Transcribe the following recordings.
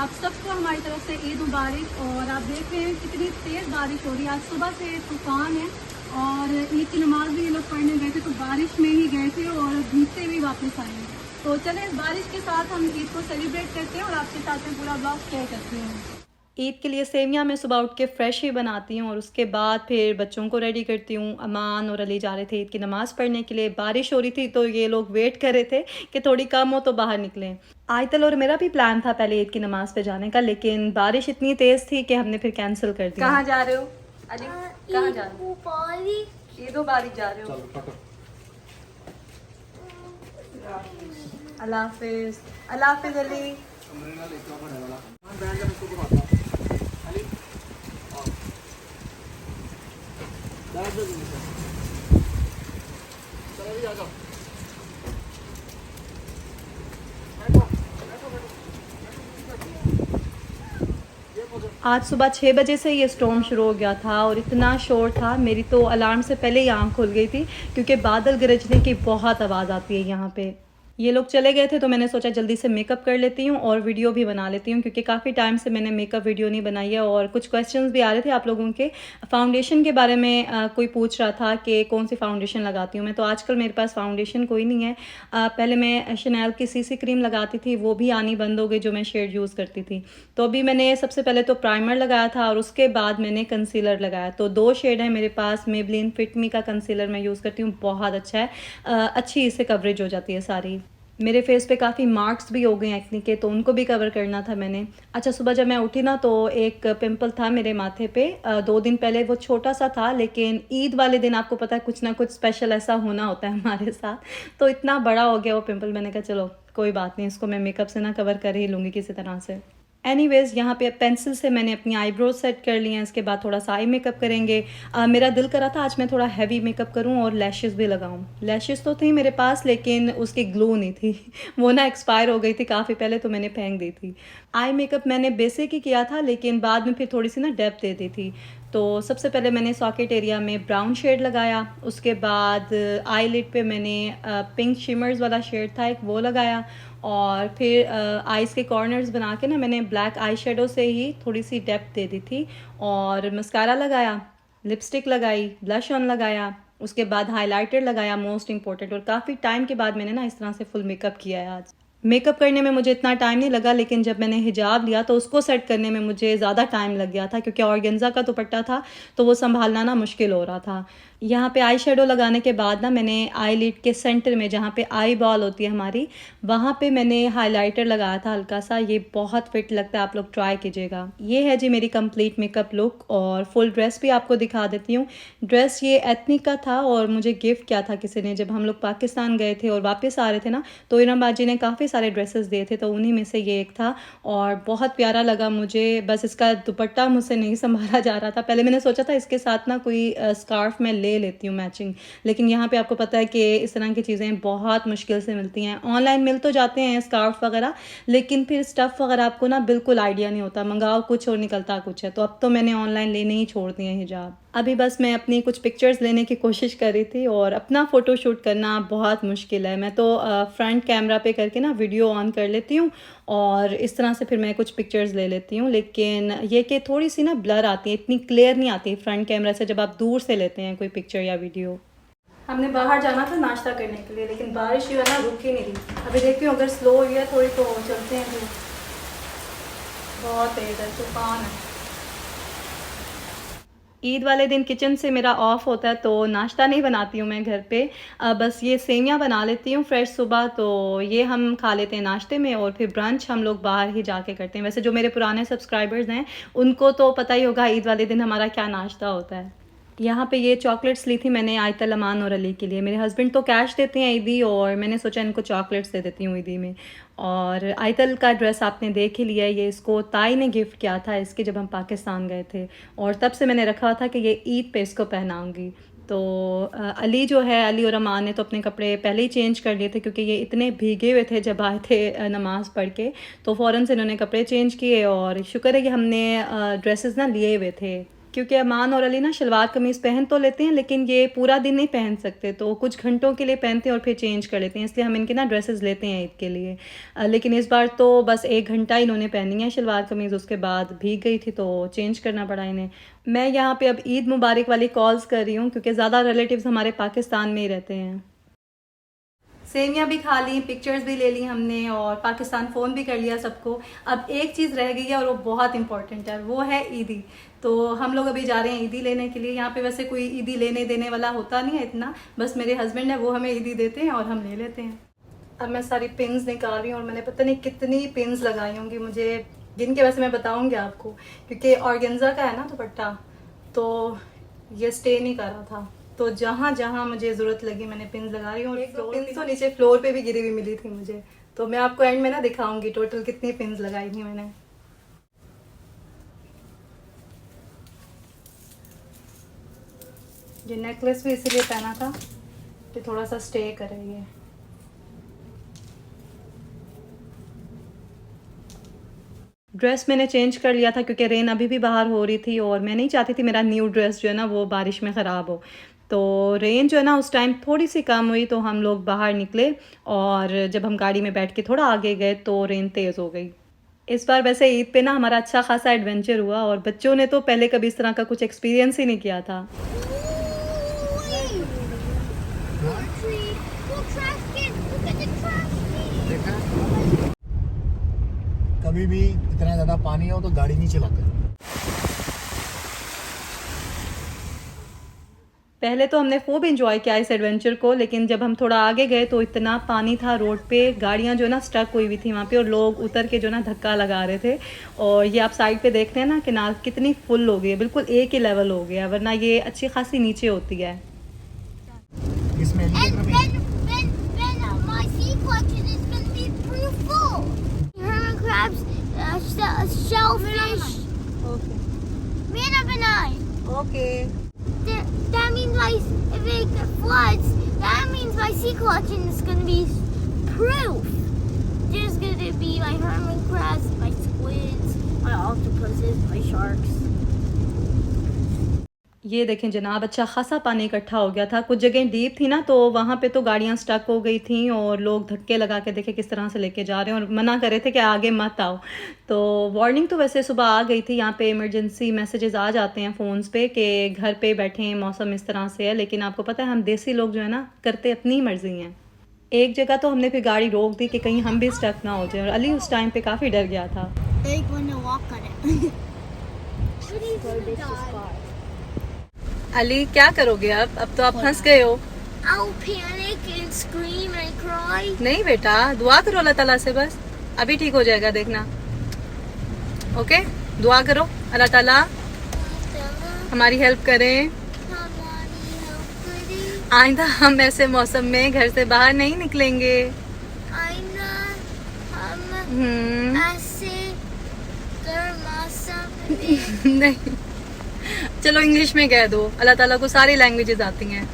आप सबको हमारी तरफ से ईद मुबारक। और आप देख रहे हैं कितनी तेज़ बारिश हो रही है, आज सुबह से तूफान है और ईद की नमाज भी ये लोग पढ़ने गए थे तो बारिश में ही गए थे और भीगते हुए वापस आए हैं। तो चलें इस बारिश के साथ हम ईद को सेलिब्रेट करते हैं और आपके साथ में पूरा ब्लॉग शेयर करते हैं। ईद के लिए सेवियां मैं सुबह उठ के फ़्रेश ही बनाती हूँ और उसके बाद फिर बच्चों को रेडी करती हूँ। अमान और अली जा रहे थे ईद की नमाज़ पढ़ने के लिए, बारिश हो रही थी तो ये लोग वेट कर रहे थे कि थोड़ी कम हो तो बाहर निकलें। आयतल और मेरा भी प्लान था पहले ईद की नमाज़ पे जाने का, लेकिन बारिश इतनी तेज़ थी कि हमने फिर कैंसिल कर दिया। कहाँ जा रहे हो अली? कहाँ जा रहे हो? ईद मुबारक जा रहे हो? अल्लाह हाफिज़। अल्लाह हाफिज़ अली। आज सुबह 6 बजे से ये स्टॉर्म शुरू हो गया था और इतना शोर था, मेरी तो अलार्म से पहले ही आँख खुल गई थी क्योंकि बादल गरजने की बहुत आवाज़ आती है यहाँ पे। ये लोग चले गए थे तो मैंने सोचा जल्दी से मेकअप कर लेती हूँ और वीडियो भी बना लेती हूँ क्योंकि काफ़ी टाइम से मैंने मेकअप वीडियो नहीं बनाई है। और कुछ क्वेश्चंस भी आ रहे थे आप लोगों के फ़ाउंडेशन के बारे में। कोई पूछ रहा था कि कौन सी फ़ाउंडेशन लगाती हूँ मैं, तो आजकल मेरे पास फ़ाउंडेशन कोई नहीं है। पहले मैं शनैल की सीसी क्रीम लगाती थी, वो भी आनी बंद हो गई जो मैं शेड यूज़ करती थी। तो अभी मैंने सबसे पहले तो प्राइमर लगाया था और उसके बाद मैंने कंसीलर लगाया। तो 2 शेड है मेरे पास। मेबलिन फिट मी का कंसीलर मैं यूज़ करती हूँ, बहुत अच्छा है, अच्छी इससे कवरेज हो जाती है सारी। मेरे फेस पे काफ़ी मार्क्स भी हो गए एक्ने के, तो उनको भी कवर करना था मैंने। अच्छा, सुबह जब मैं उठी ना तो एक पिंपल था मेरे माथे पे, 2 दिन पहले वो छोटा सा था, लेकिन ईद वाले दिन आपको पता है कुछ ना कुछ स्पेशल ऐसा होना होता है हमारे साथ, तो इतना बड़ा हो गया वो पिंपल। मैंने कहा चलो कोई बात नहीं, इसको मैं मेकअप से ना कवर कर ही लूँगी किसी तरह से। एनीवेज़ यहाँ पे पेंसिल से मैंने अपनी आईब्रोज सेट कर ली हैं, इसके बाद थोड़ा सा आई मेकअप करेंगे। मेरा दिल करा था आज मैं थोड़ा हैवी मेकअप करूँ और लैशेज़ भी लगाऊँ। लैशेज़ तो थी मेरे पास लेकिन उसकी ग्लो नहीं थी वो ना एक्सपायर हो गई थी काफ़ी पहले, तो मैंने फेंक दी थी। आई मेकअप मैंने बेसिक ही किया था लेकिन बाद में फिर थोड़ी सी ना डेप्थ दे दी थी। तो सबसे पहले मैंने सॉकेट एरिया में ब्राउन शेड लगाया, उसके बाद आई लिड पे मैंने पिंक शिमर्स वाला शेड था एक, वो लगाया। और फिर आइज़ के कॉर्नर्स बना के ना मैंने ब्लैक आई शेडो से ही थोड़ी सी डेप्थ दे दी थी। और मस्कारा लगाया, लिपस्टिक लगाई, ब्लश ऑन लगाया, उसके बाद हाइलाइटर लगाया, मोस्ट इंपॉर्टेंट। और काफ़ी टाइम के बाद मैंने ना इस तरह से फुल मेकअप किया है आज। मेकअप करने में मुझे इतना टाइम नहीं लगा, लेकिन जब मैंने हिजाब लिया तो उसको सेट करने में मुझे ज़्यादा टाइम लग गया था क्योंकि ऑर्गेन्जा का दुपट्टा था तो वो संभालना ना मुश्किल हो रहा था। यहाँ पे आई शेडो लगाने के बाद ना मैंने आई लिड के सेंटर में जहाँ पे आई बॉल होती है हमारी, वहाँ पे मैंने हाइलाइटर लगाया था हल्का सा। ये बहुत फिट लगता है, आप लोग ट्राई कीजिएगा। ये है जी मेरी कंप्लीट मेकअप लुक और फुल ड्रेस भी आपको दिखा देती हूँ। ड्रेस ये एथनिक का था और मुझे गिफ्ट किया था किसी ने। जब हम लोग पाकिस्तान गए थे और वापस आ रहे थे ना तो इरम बाजी ने काफ़ी सारे ड्रेसेस दिए थे, तो उन्हीं में से ये एक था और बहुत प्यारा लगा मुझे। बस इसका दुपट्टा मुझसे नहीं संभाला जा रहा था। पहले मैंने सोचा था इसके साथ ना कोई स्कार्फ में ले लेती हूँ मैचिंग, लेकिन यहाँ पे आपको पता है कि इस तरह की चीज़ें बहुत मुश्किल से मिलती हैं। ऑनलाइन मिल तो जाते हैं स्कार्फ वगैरह, लेकिन फिर स्टफ़ वगैरह आपको ना बिल्कुल आइडिया नहीं होता, मंगाओ कुछ और निकलता कुछ है। तो अब तो मैंने ऑनलाइन लेने ही छोड़ दिए हिजाब। अभी बस मैं अपनी कुछ पिक्चर्स लेने की कोशिश कर रही थी और अपना फ़ोटो शूट करना बहुत मुश्किल है। मैं तो फ्रंट कैमरा पे करके ना वीडियो ऑन कर लेती हूँ और इस तरह से फिर मैं कुछ पिक्चर्स ले लेती हूँ, लेकिन ये कि थोड़ी सी ना ब्लर आती है, इतनी क्लियर नहीं आती फ्रंट कैमरा से जब आप दूर से लेते हैं कोई पिक्चर या वीडियो। हमने बाहर जाना था नाश्ता करने के लिए, लेकिन बारिश जो है ना रुक ही नहीं रही। अभी देखती हूँ अगर स्लो हुई है थोड़ी तो चलते हैं। फिर बहुत तेज़ है, तूफान है। ईद वाले दिन किचन से मेरा ऑफ होता है तो नाश्ता नहीं बनाती हूँ मैं घर पे। बस ये सेवियाँ बना लेती हूँ फ्रेश सुबह, तो ये हम खा लेते हैं नाश्ते में और फिर ब्रंच हम लोग बाहर ही जाके करते हैं। वैसे जो मेरे पुराने सब्सक्राइबर्स हैं उनको तो पता ही होगा ईद वाले दिन हमारा क्या नाश्ता होता है। यहाँ पे ये चॉकलेट्स ली थी मैंने आयतल, अमान और अली के लिए। मेरे हस्बैंड तो कैश देते हैं ईदी और मैंने सोचा इनको चॉकलेट्स दे देती हूँ ईदी में। और आयतल का ड्रेस आपने देख ही लिया है, ये इसको ताई ने गिफ्ट किया था इसके जब हम पाकिस्तान गए थे और तब से मैंने रखा था कि ये ईद पे इसको पहनाऊँगी। तो अली जो है, अली और अमान ने तो अपने कपड़े पहले ही चेंज कर लिए थे क्योंकि ये इतने भीगे हुए थे जब आए थे नमाज़ पढ़ के, तो फ़ौरन से इन्होंने कपड़े चेंज किए। और शुक्र है कि हमने ड्रेसेस ना लिए हुए थे। क्योंकि अमान और अली ना शलवार कमीज़ पहन तो लेते हैं, लेकिन ये पूरा दिन नहीं पहन सकते, तो कुछ घंटों के लिए पहनते हैं और फिर चेंज कर लेते हैं, इसलिए हम इनके ना ड्रेसेस लेते हैं ईद के लिए। लेकिन इस बार तो बस 1 घंटा इन्होंने पहनी है शलवार कमीज़, उसके बाद भीग गई थी तो चेंज करना पड़ा इन्हें। मैं यहाँ पे अब ईद मुबारक वाली कॉल्स कर रही हूँ क्योंकि ज़्यादा रिलेटिव्स हमारे पाकिस्तान में ही रहते हैं। सेवियाँ भी खा ली, पिक्चर्स भी ले ली हमने और पाकिस्तान फ़ोन भी कर लिया सबको। अब एक चीज़ रह गई है और वो बहुत इंपॉर्टेंट है, वो है ईदी। तो हम लोग अभी जा रहे हैं ईदी लेने के लिए। यहाँ पे वैसे कोई ईदी लेने देने वाला होता नहीं है इतना, बस मेरे हस्बैंड है वो हमें ईदी देते हैं और हम ले लेते हैं। अब मैं सारी पिन्स निकाल रही हूँ और मैंने पता नहीं कितनी पिन्स लगाई होंगी, मुझे गिन के वैसे मैं बताऊँगी आपको, क्योंकि ऑर्गेन्जा का है ना दुपट्टा, तो ये स्टे नहीं कर रहा था, तो जहाँ जहाँ मुझे ज़रूरत लगी मैंने पिन लगा रही हूँ। एक दो पिन तो नीचे फ्लोर पे भी गिरी हुई मिली थी मुझे, तो मैं आपको एंड में ना दिखाऊंगी टोटल कितनी पिन लगाई थी मैंने। ये नेकलेस भी इसीलिए पहना था कि थोड़ा सा स्टे करे ये। ड्रेस मैंने चेंज कर लिया था क्योंकि रेन अभी भी बाहर हो रही थी और मैं नहीं चाहती थी मेरा न्यू ड्रेस जो है ना वो बारिश में ख़राब हो। तो रेन जो है ना उस टाइम थोड़ी सी कम हुई तो हम लोग बाहर निकले और जब हम गाड़ी में बैठ के थोड़ा आगे गए तो रेन तेज़ हो गई। इस बार वैसे ईद पे ना हमारा अच्छा खासा एडवेंचर हुआ और बच्चों ने तो पहले कभी इस तरह का कुछ एक्सपीरियंस ही नहीं किया था। कभी भी इतना ज़्यादा पानी हो तो गाड़ी नहीं चलाते। पहले तो हमने खूब इंजॉय किया इस एडवेंचर को, लेकिन जब हम थोड़ा आगे गए तो इतना पानी था रोड पे, गाड़ियाँ जो है ना स्टक हुई हुई थी वहाँ पे और लोग उतर के जो ना धक्का लगा रहे थे। और ये आप साइड पे देखते हैं ना किनार कितनी फुल हो गई है, बिल्कुल एक ही लेवल हो गया, वरना ये अच्छी खासी नीचे होती है। इसमें Okay. That means if it floods, that means my sea collection is going to be proof. There's going to be my hermit crabs, my squids, my octopuses, my sharks. ये देखें जनाब, अच्छा खासा पानी इकट्ठा हो गया था, कुछ जगह डीप थी ना तो वहाँ पे तो गाड़ियाँ स्टक हो गई थी और लोग धक्के लगा के देखे किस तरह से लेके जा रहे हैं और मना कर रहे थे कि आगे मत आओ। तो वार्निंग तो वैसे सुबह आ गई थी, यहाँ पे इमरजेंसी मैसेजेस आ जाते हैं फ़ोन्स पे कि घर पे बैठें, मौसम इस तरह से है, लेकिन आपको पता है हम देसी लोग जो है ना करते अपनी मर्ज़ी हैं। एक जगह तो हमने फिर गाड़ी रोक दी कि कहीं हम भी स्टक ना हो जाए और अली उस टाइम पे काफ़ी डर गया था। अली क्या करोगे अब तो आप फंस गए हो। I'll panic and scream and cry. नहीं बेटा, दुआ करो अल्लाह ताला से, बस अभी ठीक हो जाएगा देखना। ओके, दुआ करो अल्लाह ताला हमारी हेल्प करें, आइंदा हम ऐसे मौसम में घर से बाहर नहीं निकलेंगे। नहीं, चलो इंग्लिश में कह दो, अल्लाह ताला को सारी लैंग्वेजेस आती हैं।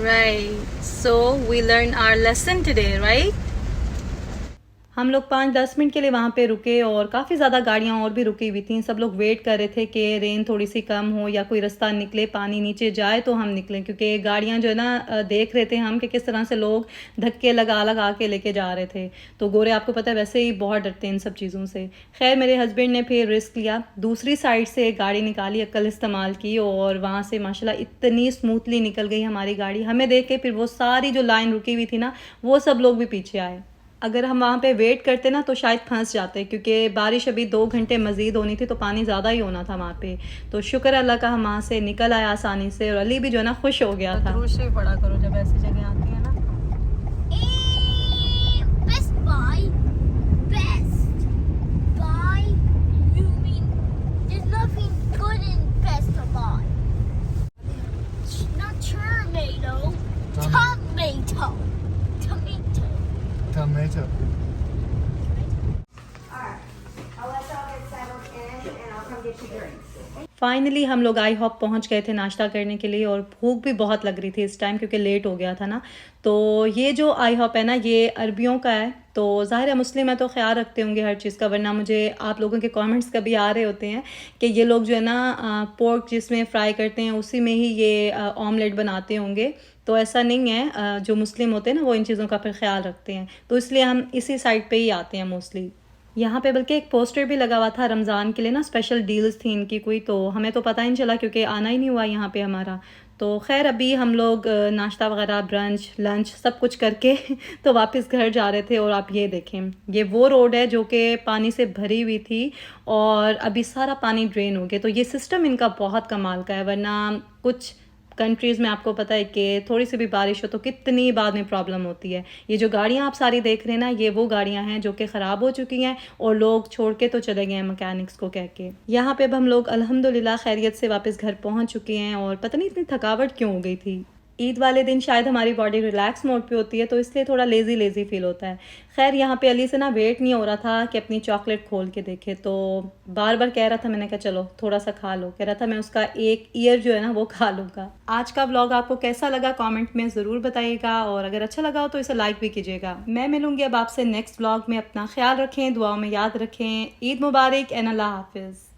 Right, so we learn our lesson today, right? हम लोग 5-10 मिनट के लिए वहाँ पे रुके और काफ़ी ज़्यादा गाड़ियाँ और भी रुकी हुई थी। सब लोग वेट कर रहे थे कि रेन थोड़ी सी कम हो या कोई रास्ता निकले, पानी नीचे जाए तो हम निकलें, क्योंकि गाड़ियाँ जो है ना देख रहे थे हम कि किस तरह से लोग धक्के लगा लगा के लेके जा रहे थे। तो गोरे आपको पता है वैसे ही बहुत डरते हैं इन सब चीज़ों से। खैर मेरे हस्बैंड ने फिर रिस्क लिया, दूसरी साइड से गाड़ी निकाली, अक्ल इस्तेमाल की और वहाँ से माशाल्लाह इतनी स्मूथली निकल गई हमारी गाड़ी। हमें देख के फिर वो सारी जो लाइन रुकी हुई थी ना वो सब लोग भी पीछे आए। अगर हम वहाँ पे वेट करते ना तो शायद फंस जाते, क्योंकि बारिश अभी 2 घंटे मज़ीद होनी थी तो पानी ज़्यादा ही होना था वहाँ पे। तो शुक्र अल्लाह का हम वहाँ से निकल आए आसानी से और अली भी जो है ना खुश हो गया था। से पढ़ा करो जब ऐसी जगह आती है ना। Best Buy, you mean there's nothing good in Best Buy. Not tomato, tomato. Tomato. Finally हम लोग आई हॉप पहुंच गए थे नाश्ता करने के लिए, और भूख भी बहुत लग रही थी इस टाइम क्योंकि लेट हो गया था ना। तो ये जो आई हॉप है ना, ये अरबियों का है, तो ज़ाहिर है मुस्लिम है तो ख्याल रखते होंगे हर चीज़ का, वरना मुझे आप लोगों के कमेंट्स कभी आ रहे होते हैं कि ये लोग जो है ना पोर्क जिसमें फ्राई करते हैं उसी में ही ये ऑमलेट बनाते होंगे। तो ऐसा नहीं है, जो मुस्लिम होते हैं ना वो इन चीज़ों का फिर ख्याल रखते हैं, तो इसलिए हम इसी साइड पे ही आते हैं मोस्टली। यहाँ पे बल्कि एक पोस्टर भी लगा हुआ था रमज़ान के लिए ना, स्पेशल डील्स थी इनकी कोई, तो हमें तो पता ही नहीं चला क्योंकि आना ही नहीं हुआ यहाँ पे हमारा। तो खैर अभी हम लोग नाश्ता वगैरह ब्रंच लंच सब कुछ करके तो वापस घर जा रहे थे। और आप ये देखें, ये वो रोड है जो कि पानी से भरी हुई थी और अभी सारा पानी ड्रेन हो गया। तो ये सिस्टम इनका बहुत कमाल का है, वरना कुछ कंट्रीज़ में आपको पता है कि थोड़ी सी भी बारिश हो तो कितनी बाद में प्रॉब्लम होती है। ये जो गाड़ियाँ आप सारी देख रहे हैं ना, ये वो गाड़ियाँ हैं जो कि ख़राब हो चुकी हैं और लोग छोड़ के तो चले गए हैं मैकेनिक्स को कह के। यहाँ पे अब हम लोग अल्हम्दुलिल्लाह खैरियत से वापस घर पहुँच चुके हैं, और पता नहीं इतनी थकावट क्यों हो गई थी। ईद वाले दिन शायद हमारी बॉडी रिलैक्स मोड पे होती है तो इसलिए थोड़ा लेज़ी लेज़ी फील होता है। खैर यहाँ पे अली से ना वेट नहीं हो रहा था कि अपनी चॉकलेट खोल के देखे, तो बार बार कह रहा था, मैंने कहा चलो थोड़ा सा खा लो, कह रहा था मैं उसका एक ईयर जो है ना वो खा लूँगा। आज का व्लॉग आपको कैसा लगा कमेंट में ज़रूर बताइएगा, और अगर अच्छा लगा हो तो इसे लाइक भी कीजिएगा। मैं मिलूँगी अब आपसे नेक्स्ट व्लॉग में। अपना ख्याल रखें, दुआओं में याद रखें। ईद मुबारक एंड अल्लाह हाफिज़।